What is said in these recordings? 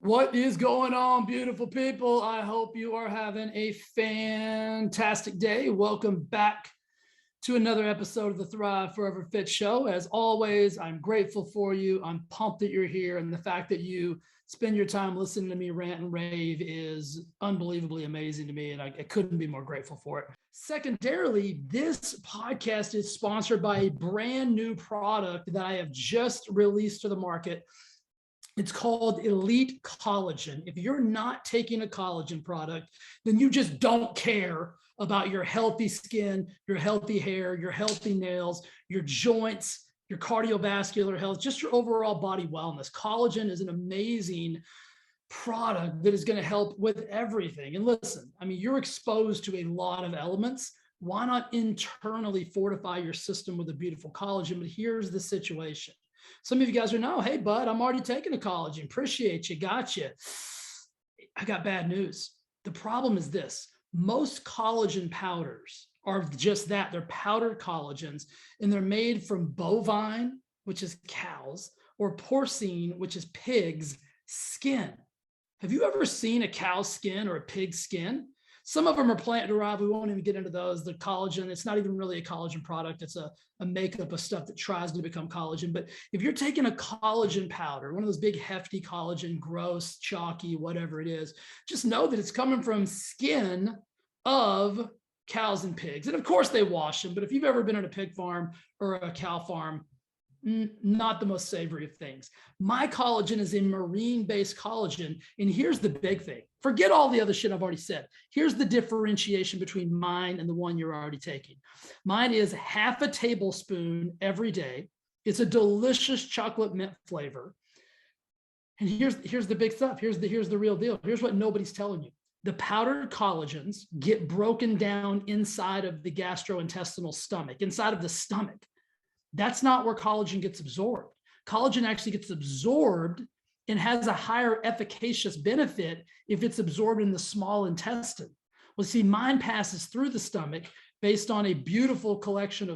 What is going on, beautiful people? I hope you are having a fantastic day. Welcome back to another episode of the Thrive Forever Fit Show. As always, I'm grateful for you. I'm pumped that you're here. And the fact that you spend your time listening to me rant and rave is unbelievably amazing to me. And I couldn't be more grateful for it. Secondarily, this podcast is sponsored by a brand new product that I have just released to the market. It's called Elite Collagen. If you're not taking a collagen product, then you just don't care about your healthy skin, your healthy hair, your healthy nails, your joints, your cardiovascular health, just your overall body wellness. Collagen is an amazing product that is going to help with everything. And listen, I mean, you're exposed to a lot of elements. Why not internally fortify your system with a beautiful collagen? But here's the situation. Some of you guys are no, hey, bud, I'm already taking a collagen. Appreciate you. Got you. I got bad news. The problem is this. Most collagen powders are just that. They're powdered collagens, and they're made from bovine, which is cows, or porcine, which is pig's skin. Have you ever seen a cow's skin or a pig's skin? Some of them are plant-derived. We won't even get into those. The collagen, it's not even really a collagen product. It's a makeup of stuff that tries to become collagen. But if you're taking a collagen powder, one of those big, hefty collagen, gross, chalky, whatever it is, just know that it's coming from skin of cows and pigs. And of course, they wash them. But if you've ever been at a pig farm or a cow farm, not the most savory of things. My collagen is a marine-based collagen. And here's the big thing. Forget all the other shit I've already said. Here's the differentiation between mine and the one you're already taking. Mine is half a tablespoon every day. It's a delicious chocolate mint flavor. And here's the big stuff. Here's the real deal. Here's what nobody's telling you. The powdered collagens get broken down inside of the gastrointestinal stomach, inside of the stomach. That's not where collagen gets absorbed. Collagen actually gets absorbed and has a higher efficacious benefit if it's absorbed in the small intestine. Well, see, mine passes through the stomach based on a beautiful collection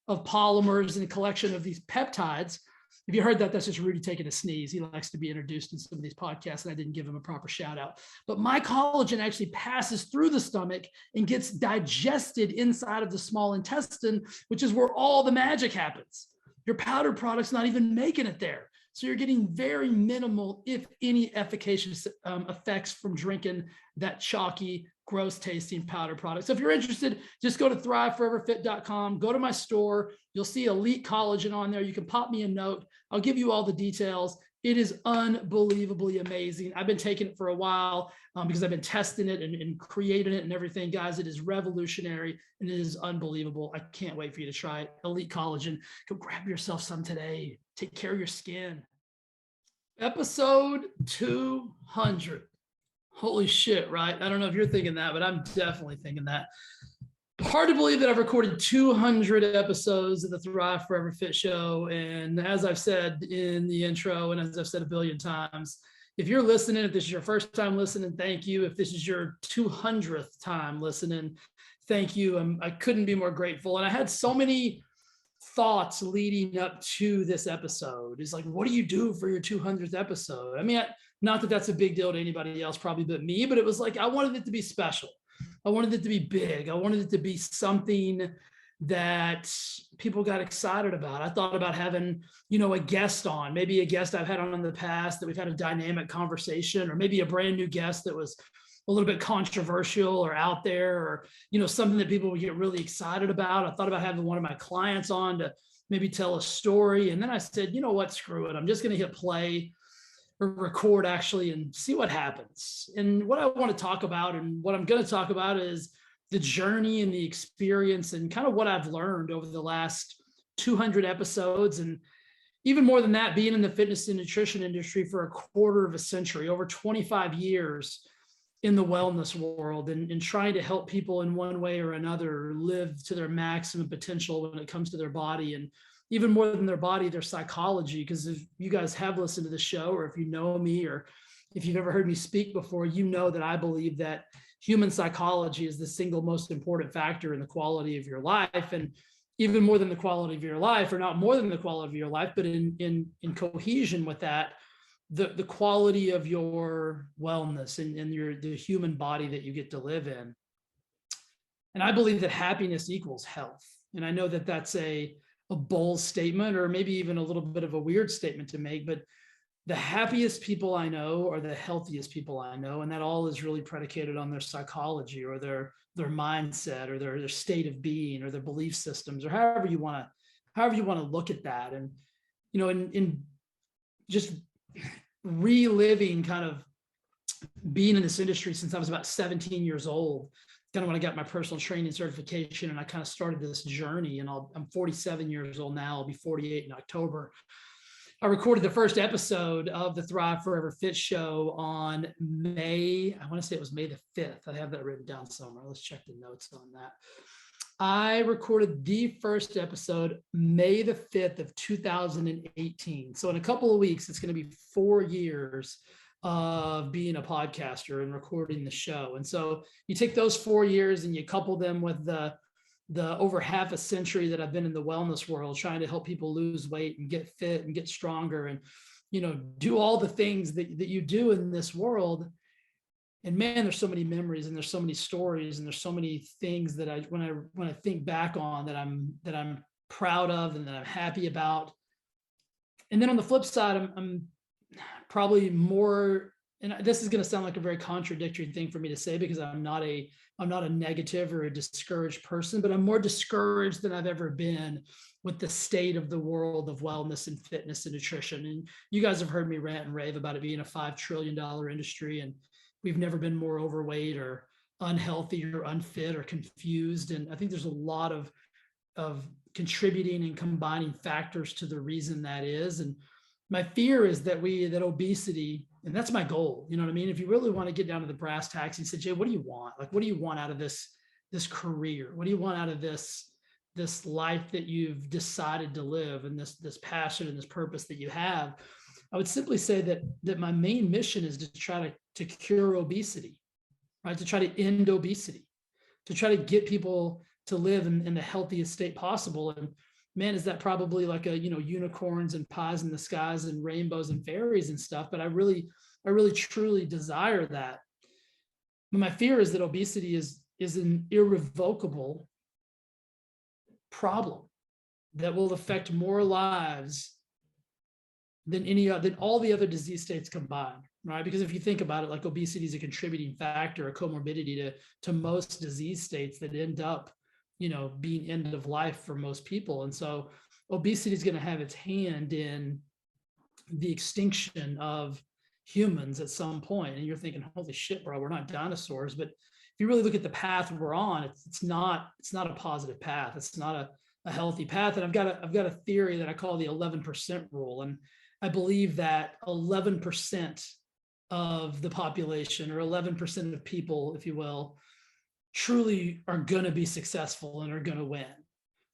of polymers and a collection of these peptides. If you heard that, that's just Rudy taking a sneeze. He likes to be introduced in some of these podcasts, and I didn't give him a proper shout out. But my collagen actually passes through the stomach and gets digested inside of the small intestine, which is where all the magic happens. Your powdered product's not even making it there. So you're getting very minimal, if any, efficacious effects from drinking that chalky, gross tasting powder product. So if you're interested, just go to thriveforeverfit.com, go to my store. You'll see Elite Collagen on there. You can pop me a note. I'll give you all the details. It is unbelievably amazing. I've been taking it for a while because I've been testing it and creating it and everything. Guys, it is revolutionary and it is unbelievable. I can't wait for you to try it. Elite Collagen. Go grab yourself some today. Take care of your skin. Episode 200. Holy shit, right? I don't know if you're thinking that, but I'm definitely thinking that. Hard to believe that I've recorded 200 episodes of the Thrive Forever Fit Show. And as I've said in the intro, and as I've said a billion times, if you're listening, if this is your first time listening, thank you. If this is your 200th time listening, thank you. I couldn't be more grateful. And I had so many thoughts leading up to this episode. Is like, what do you do for your 200th episode? I mean, not that that's a big deal to anybody else, probably but me, but it was like, I wanted it to be special. I wanted it to be big. I wanted it to be something that people got excited about. I thought about having, a guest on, maybe a guest I've had on in the past that we've had a dynamic conversation, or maybe a brand new guest that was a little bit controversial or out there, or, something that people would get really excited about. I thought about having one of my clients on to maybe tell a story. And then I said, you know what, screw it. I'm just going to hit play or record actually and see what happens. And what I want to talk about and what I'm going to talk about is the journey and the experience and kind of what I've learned over the last 200 episodes. And even more than that, being in the fitness and nutrition industry for a quarter of a century, over 25 years in the wellness world, and trying to help people in one way or another live to their maximum potential when it comes to their body, and even more than their body, their psychology. Because if you guys have listened to the show, or if you know me, or if you've ever heard me speak before, you know that I believe that human psychology is the single most important factor in the quality of your life. And even more than the quality of your life, or not more than the quality of your life, but in cohesion with that, the quality of your wellness and the human body that you get to live in. And I believe that happiness equals health. And I know that that's a bold statement, or maybe even a little bit of a weird statement to make, but the happiest people I know are the healthiest people I know. And that all is really predicated on their psychology or their mindset or their state of being or their belief systems, or however you want to look at that. And, in just reliving kind of being in this industry since I was about 17 years old, kind of when I got my personal training certification, and I kind of started this journey. And I'm 47 years old now. I'll be 48 in October. I recorded the first episode of the Thrive Forever Fit show on May, I want to say it was May the 5th. I have that written down somewhere. Let's check the notes on that. I recorded the first episode May the 5th of 2018. So in a couple of weeks, it's going to be 4 years of being a podcaster and recording the show. And so you take those 4 years and you couple them with the over half a century that I've been in the wellness world, trying to help people lose weight and get fit and get stronger and, do all the things that you do in this world. And man, there's so many memories and there's so many stories and there's so many things that when I think back on that I'm proud of and that I'm happy about. And then on the flip side, I'm probably more, and this is going to sound like a very contradictory thing for me to say, because I'm not a negative or a discouraged person, but I'm more discouraged than I've ever been with the state of the world of wellness and fitness and nutrition. And you guys have heard me rant and rave about it being a $5 trillion industry. And we've never been more overweight or unhealthy or unfit or confused. And I think there's a lot of contributing and combining factors to the reason that is. And my fear is that obesity, and that's my goal. You know what I mean? If you really want to get down to the brass tacks and say, Jay, what do you want? Like, what do you want out of this career? What do you want out of this life that you've decided to live, and this passion and this purpose that you have? I would simply say that my main mission is to try to cure obesity, right? To try to end obesity, to try to get people to live in the healthiest state possible. And man, is that probably like unicorns and pies in the skies and rainbows and fairies and stuff. But I really truly desire that. But my fear is that obesity is an irrevocable problem that will affect more lives than all the other disease states combined, right? Because if you think about it, like, obesity is a contributing factor, a comorbidity to most disease states that end up, being end of life for most people. And so obesity is going to have its hand in the extinction of humans at some point. And you're thinking, holy shit, bro, we're not dinosaurs. But if you really look at the path we're on, it's not a positive path. It's not a healthy path. And I've got a theory that I call the 11% rule. And I believe that 11% of the population, or 11% of people, if you will, truly are going to be successful and are going to win,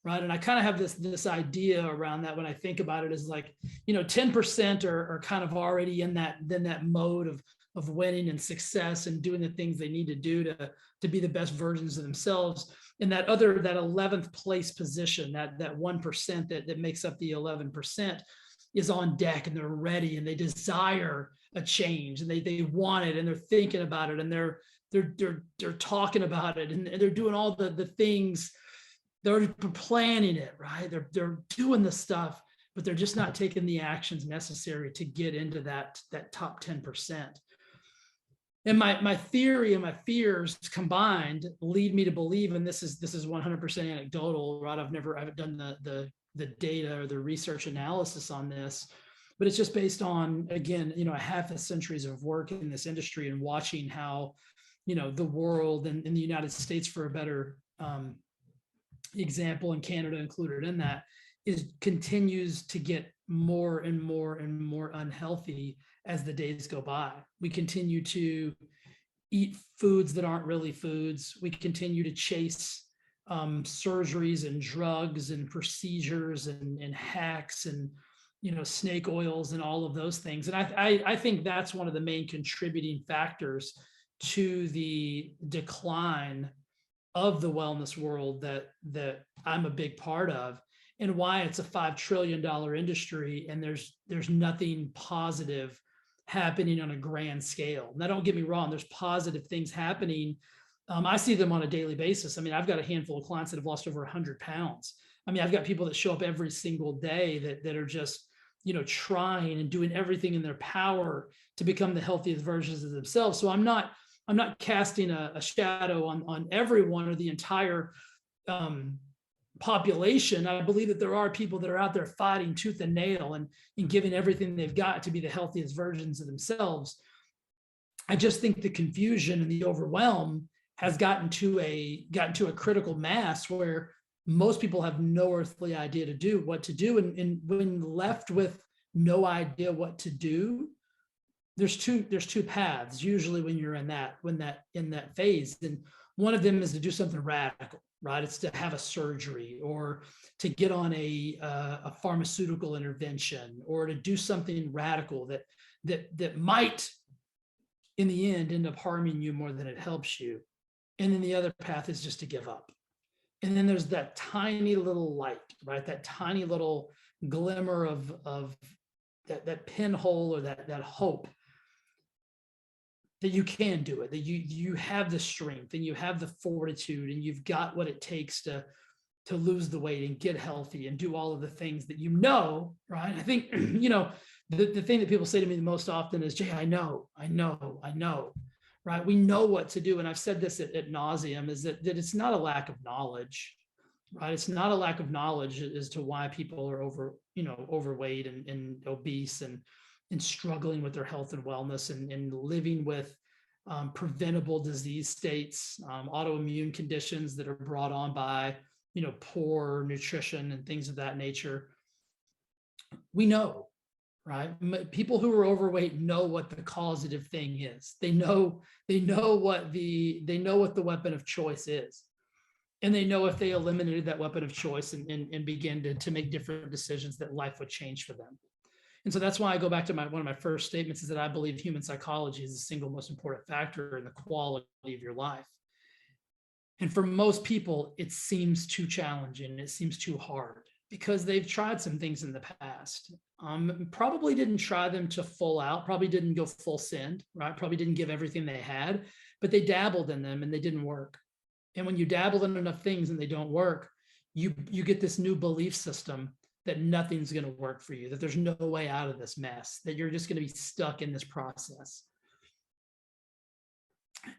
right? And I kind of have this idea around that when I think about it, is like, 10% are kind of already in that mode of winning and success and doing the things they need to do to be the best versions of themselves. And that 11th place position, that 1% that makes up the 11%, is on deck, and they're ready, and they desire a change, and they want it, and they're thinking about it, and they're talking about it, and they're doing all the things. They're planning it, right? They're doing the stuff, but they're just not taking the actions necessary to get into that top 10%. And my theory and my fears combined lead me to believe, and this is 100% anecdotal, right? I haven't done the data or the research analysis on this, but it's just based on, again, a half a centuries of work in this industry and watching how, the world and in the United States, for a better example, and Canada included in that, continues to get more and more and more unhealthy as the days go by. We continue to eat foods that aren't really foods. We continue to chase surgeries and drugs and procedures and hacks and snake oils and all of those things. And I think that's one of the main contributing factors to the decline of the wellness world that I'm a big part of, and why it's a $5 trillion industry, and there's nothing positive happening on a grand scale. Now, don't get me wrong, there's positive things happening. I see them on a daily basis. I mean, I've got a handful of clients that have lost over 100 pounds. I mean, I've got people that show up every single day that are just, trying and doing everything in their power to become the healthiest versions of themselves. So I'm not casting a shadow on everyone or the entire population. I believe that there are people that are out there fighting tooth and nail and giving everything they've got to be the healthiest versions of themselves. I just think the confusion and the overwhelm has gotten to a critical mass where most people have no earthly idea what to do. And when left with no idea what to do, there's two paths usually when you're in that phase. And one of them is to do something radical, right? It's to have a surgery or to get on a pharmaceutical intervention or to do something radical that might in the end end up harming you more than it helps you. And then the other path is just to give up. And then there's that tiny little light, right? That tiny little glimmer of that pinhole or that hope that you can do it, that you have the strength and you have the fortitude and you've got what it takes to lose the weight and get healthy and do all of the things that right? I think, the thing that people say to me the most often is, Jay, I know, right? We know what to do. And I've said this at nauseum, is that it's not a lack of knowledge, right? It's not a lack of knowledge as to why people are overweight and obese and struggling with their health and wellness and living with preventable disease states, autoimmune conditions that are brought on by, poor nutrition and things of that nature. We know, right? People who are overweight know what the causative thing is. They know what the weapon of choice is. And they know if they eliminated that weapon of choice and begin to make different decisions, that life would change for them. And so that's why I go back to one of my first statements, is that I believe human psychology is the single most important factor in the quality of your life. And for most people, it seems too challenging. It seems too hard because they've tried some things in the past. Probably didn't try them to full out, probably didn't go full send, right? Probably didn't give everything they had, but they dabbled in them and they didn't work. And when you dabble in enough things and they don't work, you get this new belief system that nothing's going to work for you, that there's no way out of this mess, that you're just going to be stuck in this process.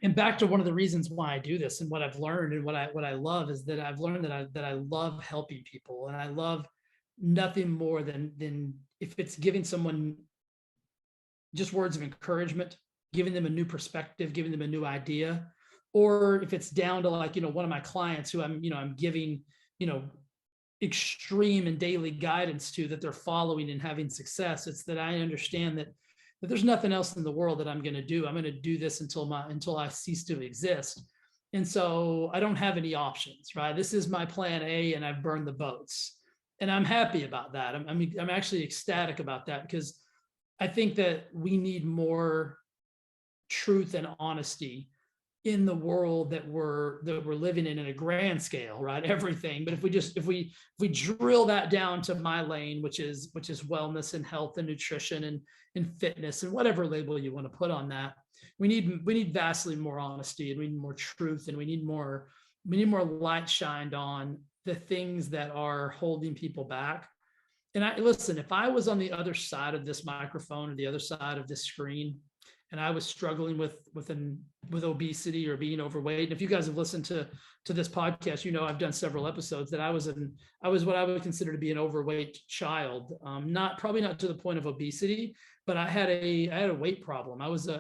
And back to one of the reasons why I do this and what I've learned and what I love is that I've learned that I love helping people, and I love nothing more than if it's giving someone just words of encouragement, giving them a new perspective, giving them a new idea, or if it's down to one of my clients who I'm giving, extreme and daily guidance to, that they're following and having success. It's that I understand that there's nothing else in the world that I'm going to do. I'm going to do this until I cease to exist. And so I don't have any options, right? This is my plan A, and I've burned the boats, and I'm happy about that. I'm actually ecstatic about that, because I think that we need more truth and honesty in the world that we're living in a grand scale, right? Everything. But if we drill that down to my lane, which is wellness and health and nutrition and fitness and whatever label you want to put on that, we need vastly more honesty, and we need more truth, and we need more light shined on the things that are holding people back. And listen, if I was on the other side of this microphone or the other side of this screen, and I was struggling with obesity or being overweight, and if you guys have listened to this podcast, I've done several episodes that I was what I would consider to be an overweight child. Probably not to the point of obesity, but I had a weight problem. I was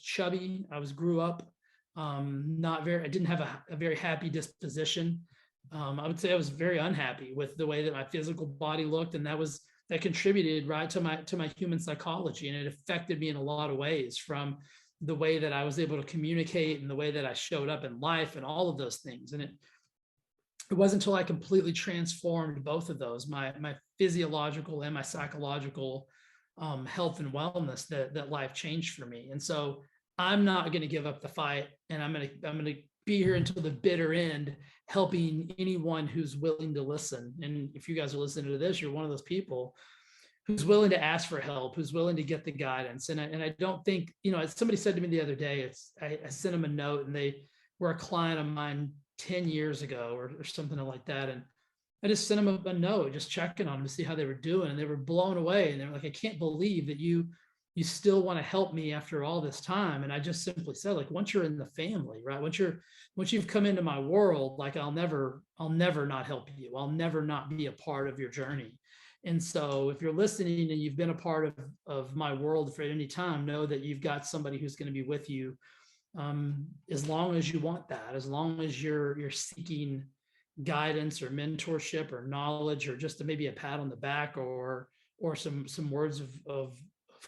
chubby. I grew up I didn't have a very happy disposition. I would say I was very unhappy with the way that my physical body looked, and that contributed right to my human psychology. And it affected me in a lot of ways, from the way that I was able to communicate and the way that I showed up in life and all of those things. And it wasn't until I completely transformed both of those, my physiological and my psychological health and wellness, that life changed for me. And so I'm not going to give up the fight, and I'm going to be here until the bitter end, helping anyone who's willing to listen. And if you guys are listening to this, you're one of those people. who's willing to ask for help, who's willing to get the guidance. And I don't think, as somebody said to me the other day, I sent them a note, and they were a client of mine 10 years ago or something like that. And I just sent them a note, just checking on them to see how they were doing. And they were blown away. And they were like, I can't believe that you still want to help me after all this time. And I just simply said, like, once you're in the family, right? Once you've come into my world, like, I'll never not help you. I'll never not be a part of your journey. And so if you're listening and you've been a part of my world for any time, know that you've got somebody who's going to be with you as long as you want that, as long as you're seeking guidance or mentorship or knowledge, or just maybe a pat on the back, or some words of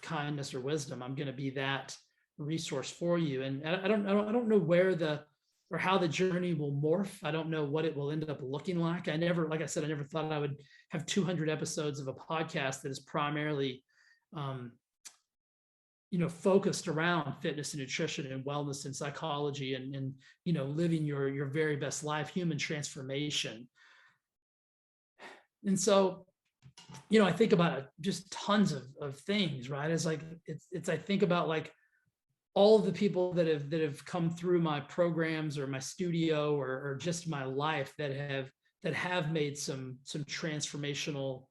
kindness or wisdom. I'm going to be that resource for you. And I don't know where or how the journey will morph. I don't know what it will end up looking like. Like I said, I never thought I would have 200 episodes of a podcast that is primarily, focused around fitness and nutrition and wellness and psychology and living your very best life, human transformation. And so, I think about just tons of things, right? I think about like all of the people that have come through my programs or my studio or just my life that have made some transformational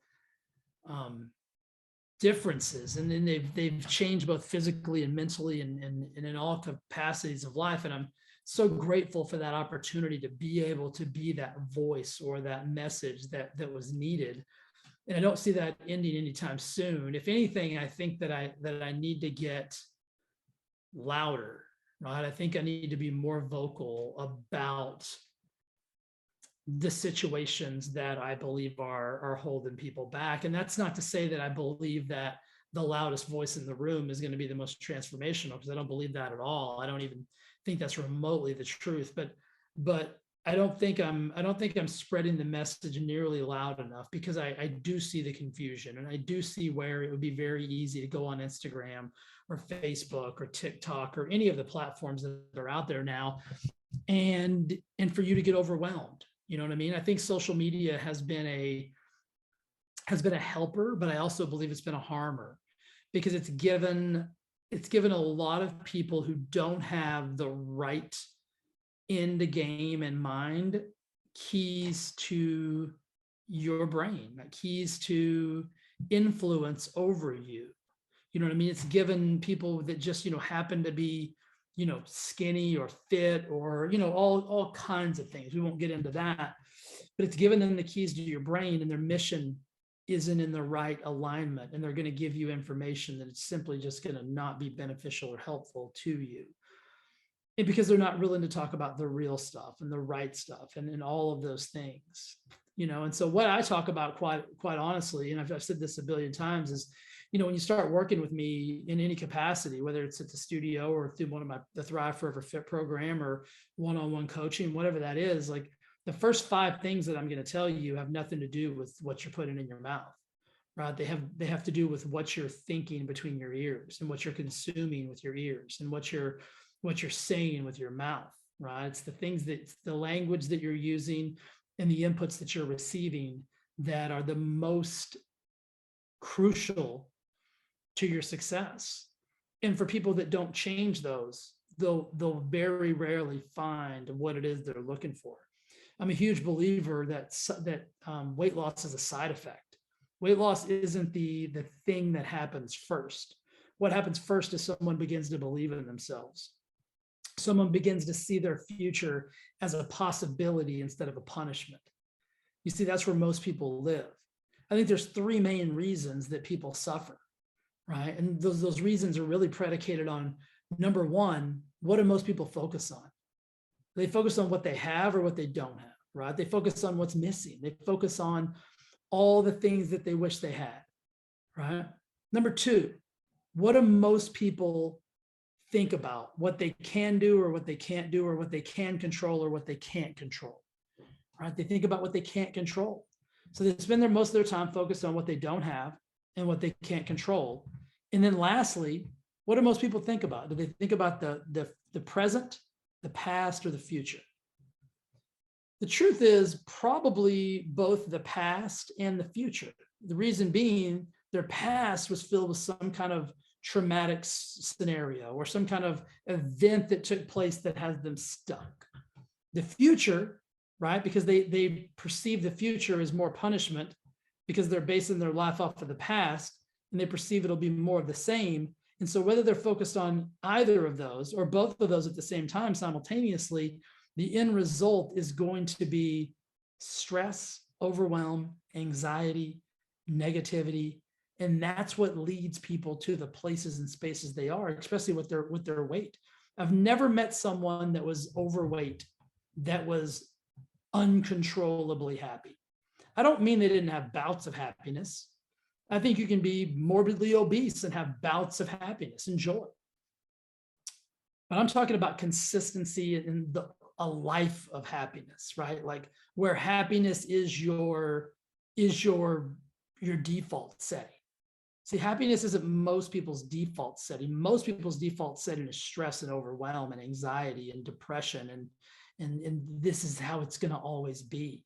differences, and then they've changed both physically and mentally and in all capacities of life. And I'm so grateful for that opportunity to be able to be that voice or that message that was needed. And I don't see that ending anytime soon. If anything, I think that I need to get louder, right? I think I need to be more vocal about the situations that I believe are holding people back. And that's not to say that I believe that the loudest voice in the room is going to be the most transformational, because I don't believe that at all. I don't even think that's remotely the truth. But I don't think I'm spreading the message nearly loud enough, because I do see the confusion, and I do see where it would be very easy to go on Instagram or Facebook or TikTok or any of the platforms that are out there now, and for you to get overwhelmed. You know what I mean? I think social media has been a helper, but I also believe it's been a harmer, because it's given a lot of people who don't have the right end game in mind keys to your brain, like keys to influence over you. You know what I mean? It's given people that just, happen to be, skinny or fit or, all kinds of things. We won't get into that, but it's given them the keys to your brain, and their mission isn't in the right alignment. And they're going to give you information that it's simply just going to not be beneficial or helpful to you. And because they're not willing to talk about the real stuff and the right stuff and all of those things, and so what I talk about quite honestly, and I've said this a billion times, is, when you start working with me in any capacity, whether it's at the studio or through the Thrive Forever Fit program or one-on-one coaching, whatever that is, like the first 5 things that I'm going to tell you have nothing to do with what you're putting in your mouth, right? They have to do with what you're thinking between your ears, and what you're consuming with your ears, and what you're saying with your mouth, right? It's the language that you're using and the inputs that you're receiving that are the most crucial to your success. And for people that don't change those, they'll very rarely find what it is they're looking for. I'm a huge believer that weight loss is a side effect. Weight loss isn't the thing that happens first. What happens first is someone begins to believe in themselves. Someone begins to see their future as a possibility instead of a punishment. You see, that's where most people live. I think there's 3 main reasons that people suffer, right? And those reasons are really predicated on, number 1, what do most people focus on? They focus on what they have or what they don't have, right? They focus on what's missing. They focus on all the things that they wish they had, right? Number 2, what do most people think about? What they can do or what they can't do, or what they can control or what they can't control, right? They think about what they can't control. So they spend most of their time focused on what they don't have and what they can't control. And then lastly, what do most people think about? Do they think about the present, the past, or the future? The truth is probably both the past and the future. The reason being, Their past was filled with some kind of traumatic scenario or some kind of event that took place that has them stuck. The future, right? Because they perceive the future as more punishment because they're basing their life off of the past, and they perceive it'll be more of the same. And so whether they're focused on either of those or both of those at the same time simultaneously, the end result is going to be stress, overwhelm, anxiety, negativity. And that's what leads people to the places and spaces they are, especially with their weight. I've never met someone that was overweight that was uncontrollably happy. I don't mean they didn't have bouts of happiness. I think you can be morbidly obese and have bouts of happiness and joy. But I'm talking about consistency and a life of happiness, right? Like where happiness is your default setting. See, happiness isn't most people's default setting. Most people's default setting is stress and overwhelm and anxiety and depression, and this is how it's going to always be.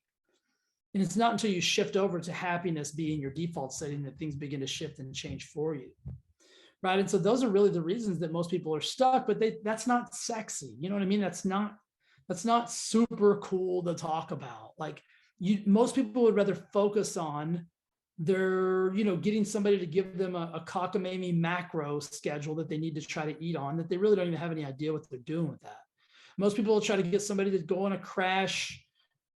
And it's not until you shift over to happiness being your default setting that things begin to shift and change for you, right? And so those are really the reasons that most people are stuck, but that's not sexy. You know what I mean? That's not super cool to talk about. Like most people would rather focus on their, getting somebody to give them a cockamamie macro schedule that they need to try to eat on, that they really don't even have any idea what they're doing with that. Most people will try to get somebody to go on a crash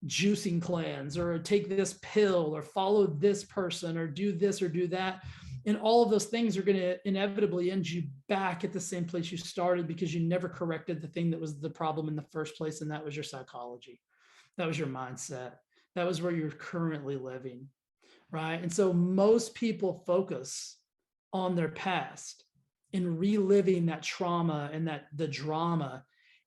juicing cleanse or take this pill or follow this person or do this or do that. And all of those things are going to inevitably end you back at the same place you started because you never corrected the thing that was the problem in the first place. And that was your psychology. That was your mindset. That was where you're currently living, right? And so most people focus on their past and reliving that trauma and the drama.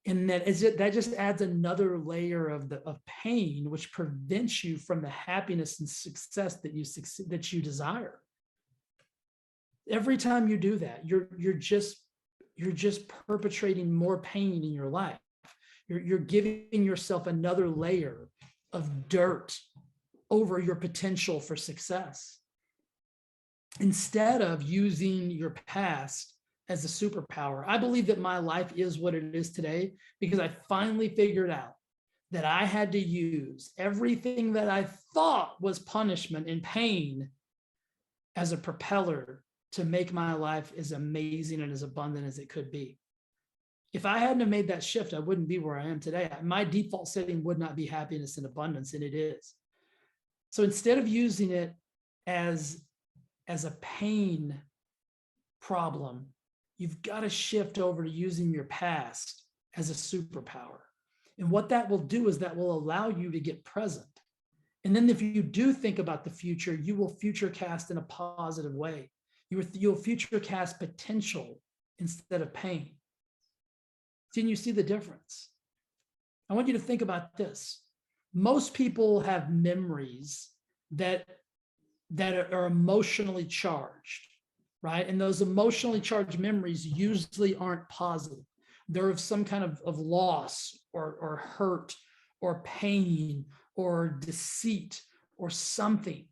And that just adds another layer of pain, which prevents you from the happiness and success that you desire. Every time you do that, you're just perpetrating more pain in your life. You're giving yourself another layer of dirt over your potential for success. Instead of using your past as a superpower. I believe that my life is what it is today because I finally figured out that I had to use everything that I thought was punishment and pain as a propeller to make my life as amazing and as abundant as it could be. If I hadn't have made that shift, I wouldn't be where I am today. My default setting would not be happiness and abundance, and it is. So instead of using it as a pain problem, you've got to shift over to using your past as a superpower. And what that will do is that will allow you to get present. And then if you do think about the future, you will future cast in a positive way. You'll future cast potential instead of pain. Can you see the difference? I want you to think about this. Most people have memories that are emotionally charged, right? And those emotionally charged memories usually aren't positive. They're of some kind of loss or hurt or pain or deceit or something.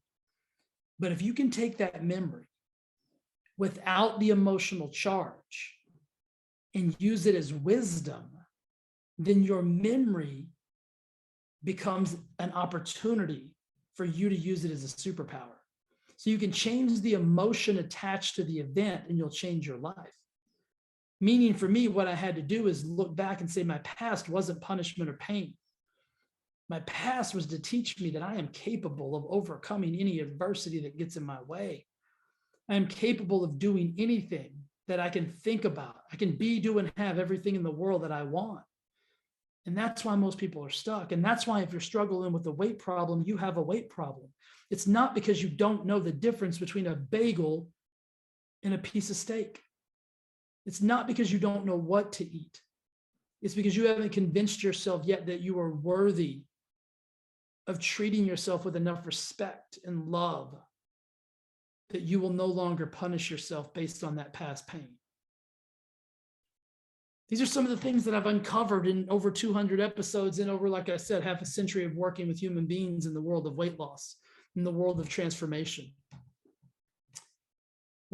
But if you can take that memory without the emotional charge and use it as wisdom, then your memory becomes an opportunity for you to use it as a superpower. So you can change the emotion attached to the event and you'll change your life. Meaning for me, what I had to do is look back and say my past wasn't punishment or pain. My past was to teach me that I am capable of overcoming any adversity that gets in my way. I am capable of doing anything that I can think about. I can be, do, and have everything in the world that I want. And that's why most people are stuck. And that's why if you're struggling with a weight problem, you have a weight problem. It's not because you don't know the difference between a bagel and a piece of steak. It's not because you don't know what to eat. It's because you haven't convinced yourself yet that you are worthy of treating yourself with enough respect and love that you will no longer punish yourself based on that past pain. These are some of the things that I've uncovered in over 200 episodes and over, like I said, half a century of working with human beings in the world of weight loss, in the world of transformation.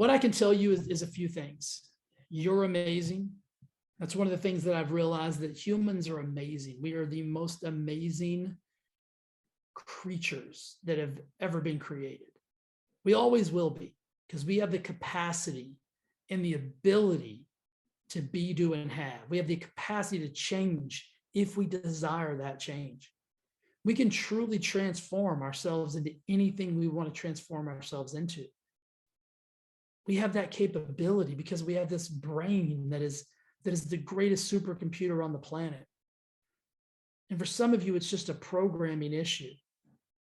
What I can tell you is a few things. You're amazing. That's one of the things that I've realized, that humans are amazing. We are the most amazing creatures that have ever been created. We always will be, because we have the capacity and the ability to be, do, and have. We have the capacity to change if we desire that change. We can truly transform ourselves into anything we want to transform ourselves into. We have that capability because we have this brain that is the greatest supercomputer on the planet. And for some of you, it's just a programming issue.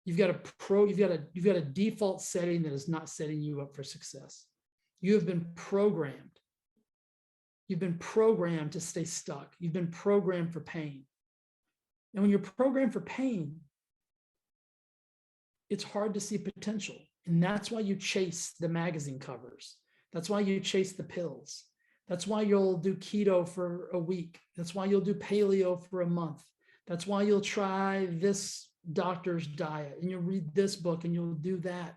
You've got a default setting that is not setting you up for success. You have been programmed. You've been programmed to stay stuck. You've been programmed for pain. And when you're programmed for pain, it's hard to see potential. And that's why you chase the magazine covers. That's why you chase the pills. That's why you'll do keto for a week. That's why you'll do paleo for a month. That's why you'll try this doctor's diet and you'll read this book and you'll do that.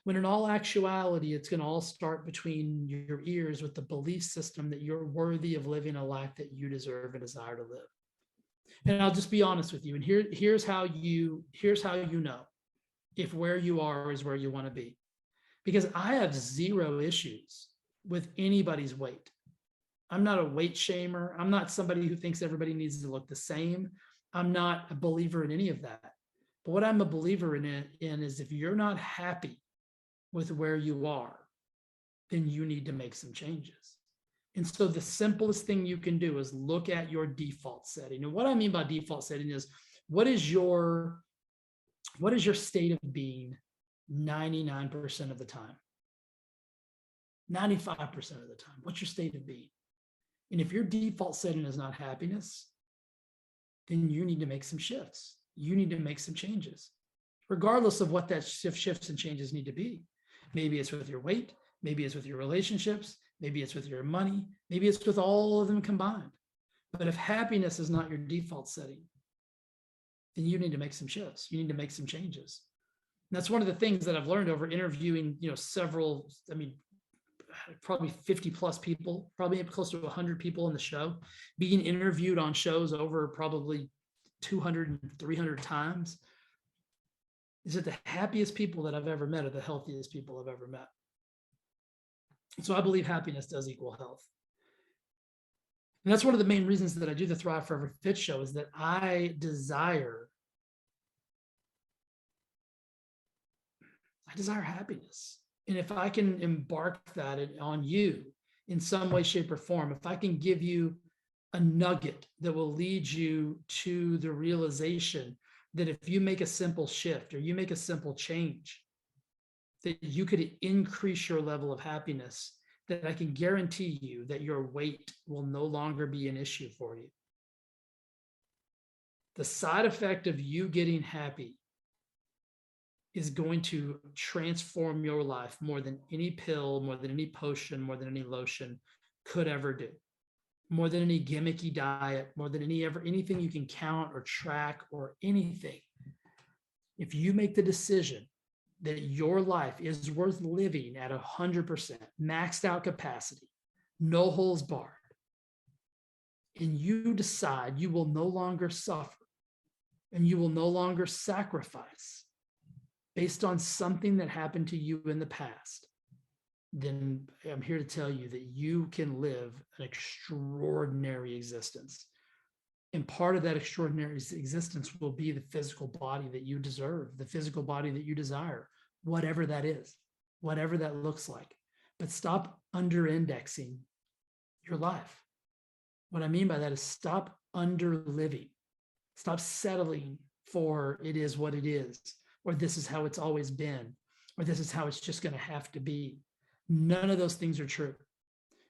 When in all actuality, it's going to all start between your ears with the belief system that you're worthy of living a life that you deserve and desire to live. And I'll just be honest with you. And here's how you know if where you are is where you want to be. Because I have zero issues with anybody's weight. I'm not a weight shamer. I'm not somebody who thinks everybody needs to look the same. I'm not a believer in any of that. But what I'm a believer in is if you're not happy with where you are, then you need to make some changes. And so the simplest thing you can do is look at your default setting. And what I mean by default setting is, what is your state of being 99% of the time? 95% of the time, what's your state of being? And if your default setting is not happiness, then you need to make some shifts. You need to make some changes, regardless of what that shifts and changes need to be. Maybe it's with your weight, maybe it's with your relationships, maybe it's with your money, maybe it's with all of them combined. But if happiness is not your default setting, then you need to make some shifts. You need to make some changes. And that's one of the things that I've learned over interviewing, probably 50 plus people, probably close to 100 people in the show, being interviewed on shows over probably 200 and 300 times, is that the happiest people that I've ever met are the healthiest people I've ever met. So I believe happiness does equal health. And that's one of the main reasons that I do the Thrive Forever Fit show, is that I desire happiness. And if I can embark that on you in some way, shape, or form, if I can give you a nugget that will lead you to the realization that if you make a simple shift or you make a simple change, that you could increase your level of happiness, that I can guarantee you that your weight will no longer be an issue for you. The side effect of you getting happy is going to transform your life more than any pill, more than any potion, more than any lotion could ever do, more than any gimmicky diet, more than anything you can count or track or anything. If you make the decision that your life is worth living at 100%, maxed out capacity, no holes barred, and you decide you will no longer suffer and you will no longer sacrifice based on something that happened to you in the past, then I'm here to tell you that you can live an extraordinary existence. And part of that extraordinary existence will be the physical body that you deserve, the physical body that you desire, whatever that is, whatever that looks like. But stop under-indexing your life. What I mean by that is stop under-living. Stop settling for it is what it is, or this is how it's always been, or this is how it's just going to have to be. None of those things are true.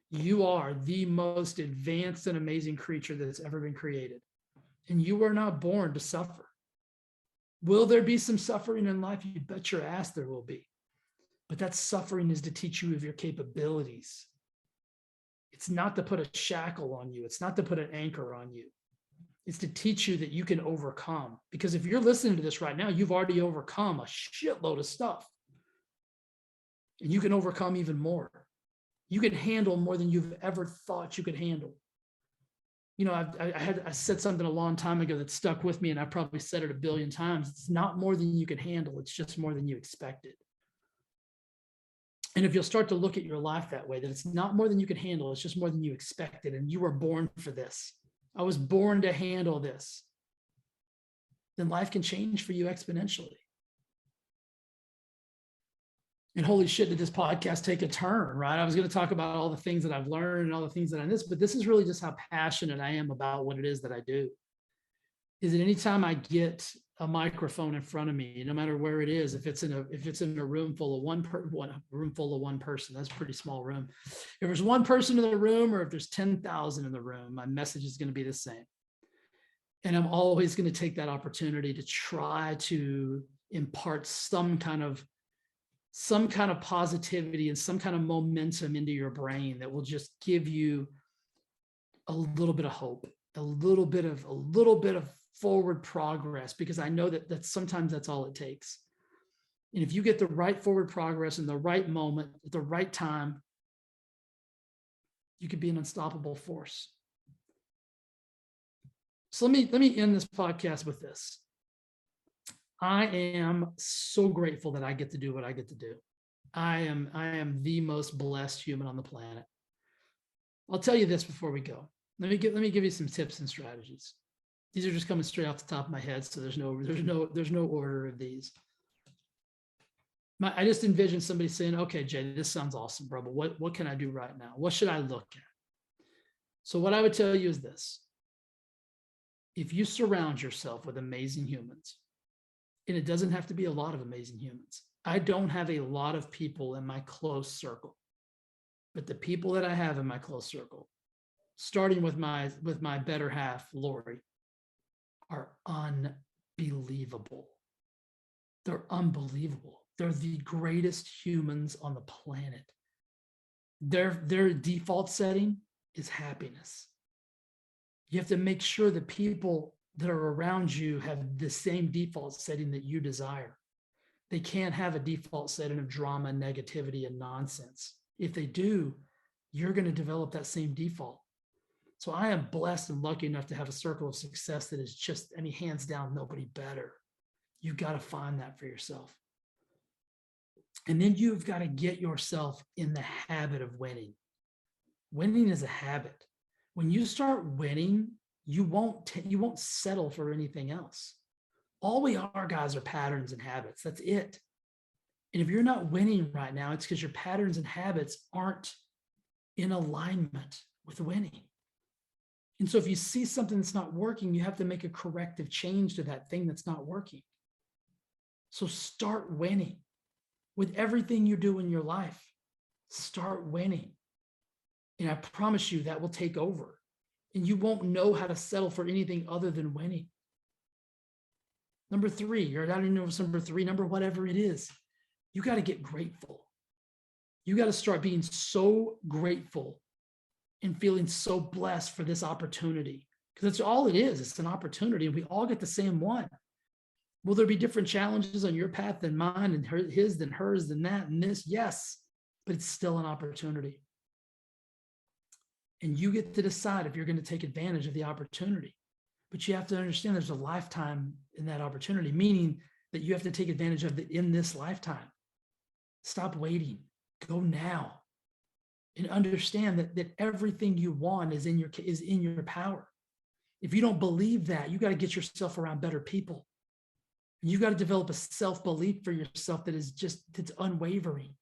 You are the most advanced and amazing creature that's ever been created. And you were not born to suffer. Will there be some suffering in life? You bet your ass there will be. But that suffering is to teach you of your capabilities. It's not to put a shackle on you. It's not to put an anchor on you. It's to teach you that you can overcome. Because if you're listening to this right now, you've already overcome a shitload of stuff. And you can overcome even more. You can handle more than you've ever thought you could handle. You know, I said something a long time ago that stuck with me, and I probably said it a billion times. It's not more than you can handle. It's just more than you expected. And if you'll start to look at your life that way, that it's not more than you can handle, it's just more than you expected. And you were born for this. I was born to handle this. Then life can change for you exponentially. And holy shit, did this podcast take a turn, right? I was going to talk about all the things that I've learned and all the things that I miss, but this is really just how passionate I am about what it is that I do. Is that anytime I get a microphone in front of me, no matter where it is, if it's in a room full of one person, that's a pretty small room. If there's one person in the room, or if there's 10,000 in the room, my message is going to be the same. And I'm always going to take that opportunity to try to impart some kind of positivity and some kind of momentum into your brain that will just give you a little bit of hope, a little bit of forward progress, because I know that sometimes that's all it takes. And if you get the right forward progress in the right moment, at the right time, you could be an unstoppable force. So let me end this podcast with this. I am so grateful that I get to do what I get to do. I am the most blessed human on the planet. I'll tell you this before we go. Let me give you some tips and strategies. These are just coming straight off the top of my head, so there's no order of these. I just envision somebody saying, "Okay, Jay, this sounds awesome, bro, but what can I do right now? What should I look at?" So what I would tell you is this: if you surround yourself with amazing humans, and it doesn't have to be a lot of amazing humans. I don't have a lot of people in my close circle, but the people that I have in my close circle, starting with my better half, Lori, are unbelievable. They're unbelievable. They're the greatest humans on the planet. Their default setting is happiness. You have to make sure that people that are around you have the same default setting that you desire. They can't have a default setting of drama, negativity, and nonsense. If they do, you're going to develop that same default. So I am blessed and lucky enough to have a circle of success that is just, hands down, nobody better. You've got to find that for yourself. And then you've got to get yourself in the habit of winning. Winning is a habit. When you start winning, you won't settle for anything else. All we are, guys, are patterns and habits. That's it. And if you're not winning right now, it's because your patterns and habits aren't in alignment with winning. And so if you see something that's not working, you have to make a corrective change to that thing that's not working. So start winning with everything you do in your life. Start winning. And I promise you that will take over. And you won't know how to settle for anything other than winning. Number 3, or I don't know if it's number 3, number whatever it is, you got to get grateful. You got to start being so grateful and feeling so blessed for this opportunity, because that's all it is. It's an opportunity, and we all get the same one. Will there be different challenges on your path than mine, and his than hers, than that and this? Yes, but it's still an opportunity. And you get to decide if you're going to take advantage of the opportunity. But you have to understand there's a lifetime in that opportunity, meaning that you have to take advantage of it in this lifetime. Stop waiting. Go now. And understand that everything you want is in your power. If you don't believe that, you got to get yourself around better people. And you got to develop a self-belief for yourself that's unwavering.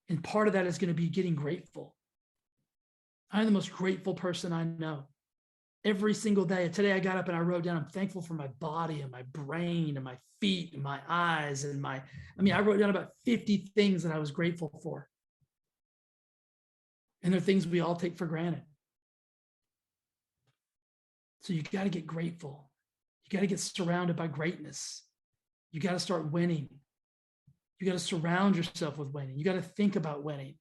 And part of that is going to be getting grateful. I'm the most grateful person I know. Every single day. Today I got up and I wrote down, I'm thankful for my body and my brain and my feet and my eyes and I wrote down about 50 things that I was grateful for. And they're things we all take for granted. So you got to get grateful. You got to get surrounded by greatness. You got to start winning. You got to surround yourself with winning. You got to think about winning.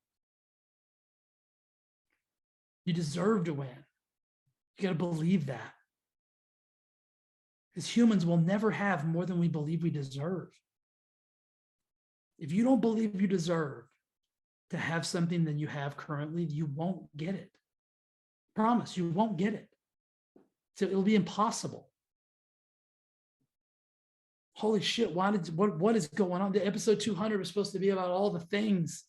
You deserve to win. You got to believe that. Because humans will never have more than we believe we deserve. If you don't believe you deserve, to have something than you have currently, you won't get it. Promise, you won't get it. So it'll be impossible. Holy shit, what is going on? The episode 200 was supposed to be about all the things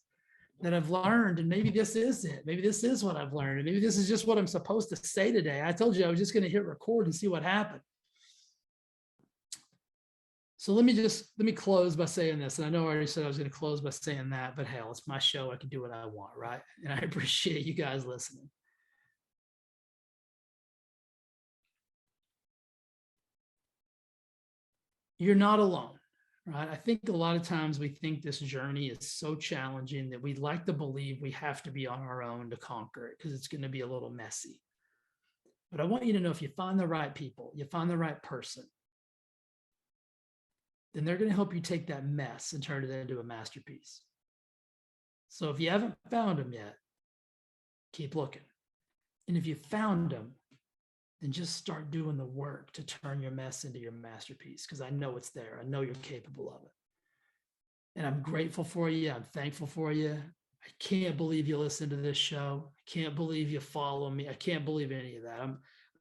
that I've learned, and maybe this is it. Maybe this is what I've learned, and maybe this is just what I'm supposed to say today. I told you I was just going to hit record and see what happened. So let me close by saying this. And I know I already said I was going to close by saying that, but hell, it's my show. I can do what I want, right? And I appreciate you guys listening. You're not alone, right? I think a lot of times we think this journey is so challenging that we'd like to believe we have to be on our own to conquer it because it's going to be a little messy. But I want you to know, if you find the right people, you find the right person, then they're going to help you take that mess and turn it into a masterpiece. So if you haven't found them yet, keep looking. And if you found them, then just start doing the work to turn your mess into your masterpiece, because I know it's there. I know you're capable of it. And I'm grateful for you. I'm thankful for you. I can't believe you listen to this show. I can't believe you follow me. I can't believe any of that.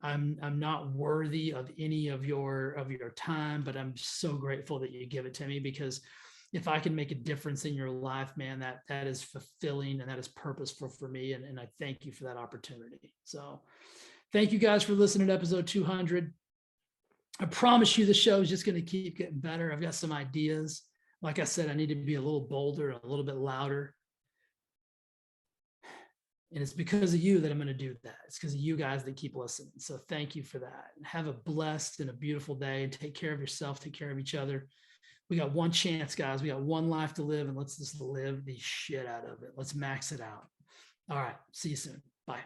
I'm not worthy of any of your time, but I'm so grateful that you give it to me, because if I can make a difference in your life, man, that is fulfilling and that is purposeful for me. And I thank you for that opportunity. So thank you guys for listening to episode 200. I promise you the show is just going to keep getting better. I've got some ideas. Like I said, I need to be a little bolder, a little bit louder. And it's because of you that I'm going to do that. It's because of you guys that keep listening. So thank you for that. And have a blessed and a beautiful day, and take care of yourself, take care of each other. We got one chance, guys. We got one life to live, and let's just live the shit out of it. Let's max it out. All right. See you soon. Bye.